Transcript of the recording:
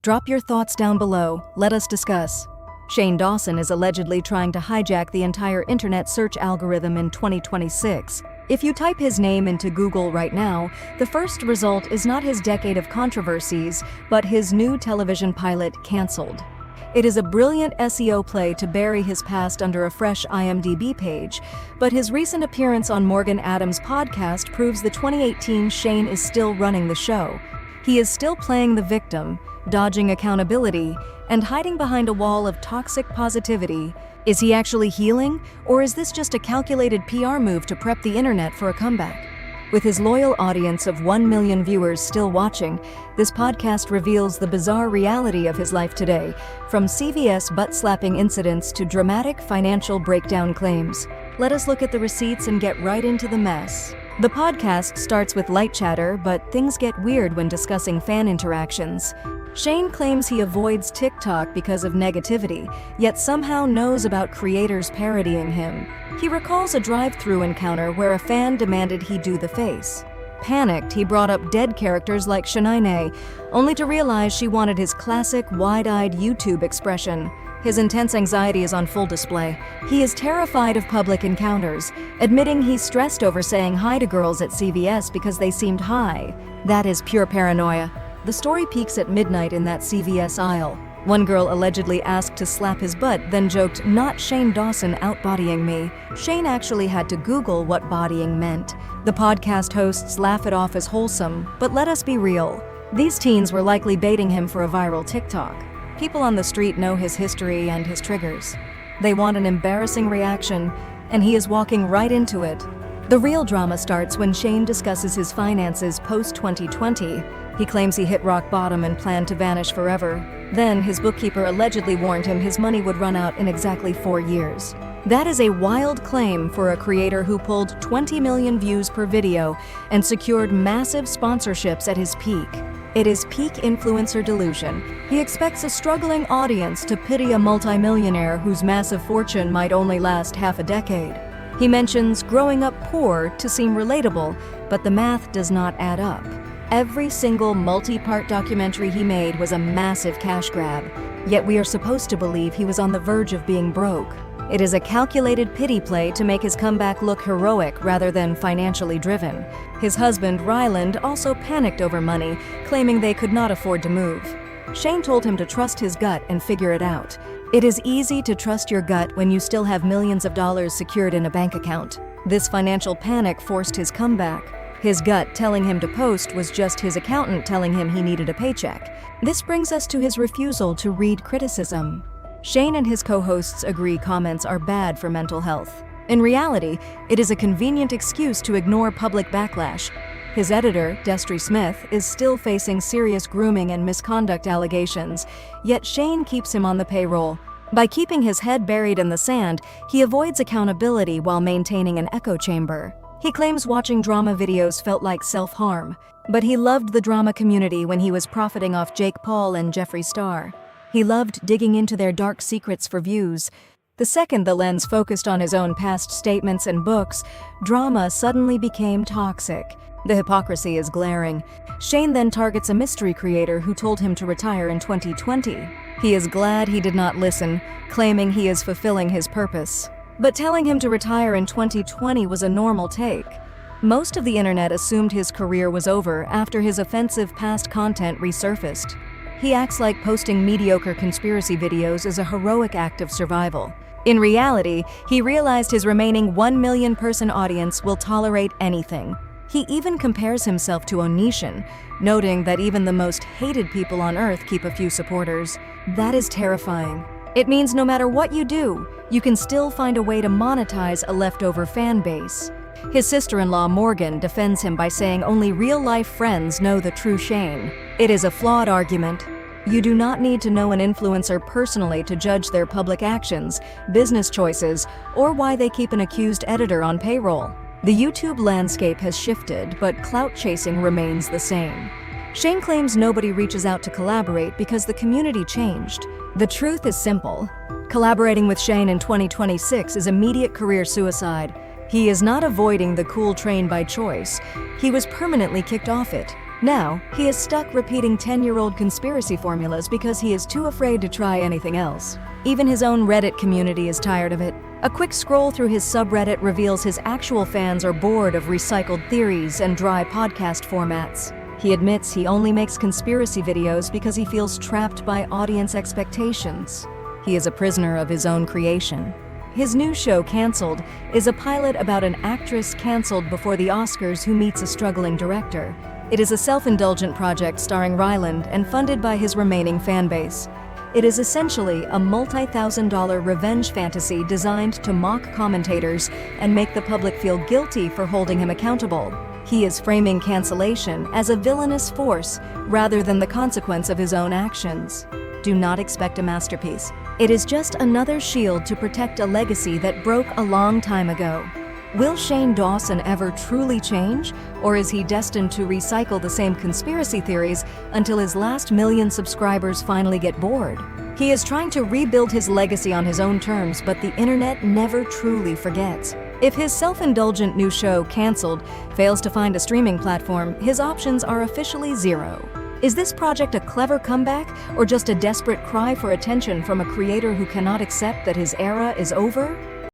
Drop your thoughts down below, let us discuss. Shane Dawson is allegedly trying to hijack the entire internet search algorithm in 2026. If you type his name into Google right now, the first result is not his decade of controversies, but his new television pilot, Cancelled. It is a brilliant SEO play to bury his past under a fresh IMDb page, but his recent appearance on Morgan Adams' podcast proves the 2018 Shane is still running the show. He is still playing the victim, dodging accountability, and hiding behind a wall of toxic positivity. Is he actually healing, or is this just a calculated PR move to prep the internet for a comeback? With his loyal audience of 1 million viewers still watching, this podcast reveals the bizarre reality of his life today, from CVS butt-slapping incidents to dramatic financial breakdown claims. Let us look at the receipts and get right into the mess. The podcast starts with light chatter, but things get weird when discussing fan interactions. Shane claims he avoids TikTok because of negativity, yet somehow knows about creators parodying him. He recalls a drive-thru encounter where a fan demanded he do the face. Panicked, he brought up dead characters like Shady, only to realize she wanted his classic wide-eyed YouTube expression. His intense anxiety is on full display. He is terrified of public encounters, admitting he's stressed over saying hi to girls at CVS because they seemed high. That is pure paranoia. The story peaks at midnight in that CVS aisle. One girl allegedly asked to slap his butt, then joked, "Not Shane Dawson out-bodying me." Shane actually had to Google what bodying meant. The podcast hosts laugh it off as wholesome, but let us be real. These teens were likely baiting him for a viral TikTok. People on the street know his history and his triggers. They want an embarrassing reaction, and he is walking right into it. The real drama starts when Shane discusses his finances post-2020. He claims he hit rock bottom and planned to vanish forever. Then, his bookkeeper allegedly warned him his money would run out in exactly 4 years. That is a wild claim for a creator who pulled 20 million views per video and secured massive sponsorships at his peak. It is peak influencer delusion. He expects a struggling audience to pity a multimillionaire whose massive fortune might only last half a decade. He mentions growing up poor to seem relatable, but the math does not add up. Every single multi-part documentary he made was a massive cash grab, yet we are supposed to believe he was on the verge of being broke. It is a calculated pity play to make his comeback look heroic rather than financially driven. His husband, Ryland, also panicked over money, claiming they could not afford to move. Shane told him to trust his gut and figure it out. It is easy to trust your gut when you still have millions of dollars secured in a bank account. This financial panic forced his comeback. His gut telling him to post was just his accountant telling him he needed a paycheck. This brings us to his refusal to read criticism. Shane and his co-hosts agree comments are bad for mental health. In reality, it is a convenient excuse to ignore public backlash. His editor, Destry Smith, is still facing serious grooming and misconduct allegations, yet Shane keeps him on the payroll. By keeping his head buried in the sand, he avoids accountability while maintaining an echo chamber. He claims watching drama videos felt like self-harm, but he loved the drama community when he was profiting off Jake Paul and Jeffree Star. He loved digging into their dark secrets for views. The second the lens focused on his own past statements and books, drama suddenly became toxic. The hypocrisy is glaring. Shane then targets a mystery creator who told him to retire in 2020. He is glad he did not listen, claiming he is fulfilling his purpose. But telling him to retire in 2020 was a normal take. Most of the internet assumed his career was over after his offensive past content resurfaced. He acts like posting mediocre conspiracy videos is a heroic act of survival. In reality, he realized his remaining 1 million person audience will tolerate anything. He even compares himself to Onision, noting that even the most hated people on Earth keep a few supporters. That is terrifying. It means no matter what you do, you can still find a way to monetize a leftover fan base. His sister-in-law Morgan defends him by saying only real-life friends know the true Shane. It is a flawed argument. You do not need to know an influencer personally to judge their public actions, business choices, or why they keep an accused editor on payroll. The YouTube landscape has shifted, but clout chasing remains the same. Shane claims nobody reaches out to collaborate because the community changed. The truth is simple. Collaborating with Shane in 2026 is immediate career suicide. He is not avoiding the cool train by choice. He was permanently kicked off it. Now, he is stuck repeating 10-year-old conspiracy formulas because he is too afraid to try anything else. Even his own Reddit community is tired of it. A quick scroll through his subreddit reveals his actual fans are bored of recycled theories and dry podcast formats. He admits he only makes conspiracy videos because he feels trapped by audience expectations. He is a prisoner of his own creation. His new show, Cancelled, is a pilot about an actress canceled before the Oscars who meets a struggling director. It is a self-indulgent project starring Ryland and funded by his remaining fan base. It is essentially a multi-thousand-dollar revenge fantasy designed to mock commentators and make the public feel guilty for holding him accountable. He is framing cancellation as a villainous force rather than the consequence of his own actions. Do not expect a masterpiece. It is just another shield to protect a legacy that broke a long time ago. Will Shane Dawson ever truly change, or is he destined to recycle the same conspiracy theories until his last million subscribers finally get bored? He is trying to rebuild his legacy on his own terms, but the internet never truly forgets. If his self-indulgent new show, Cancelled, fails to find a streaming platform, his options are officially zero. Is this project a clever comeback, or just a desperate cry for attention from a creator who cannot accept that his era is over?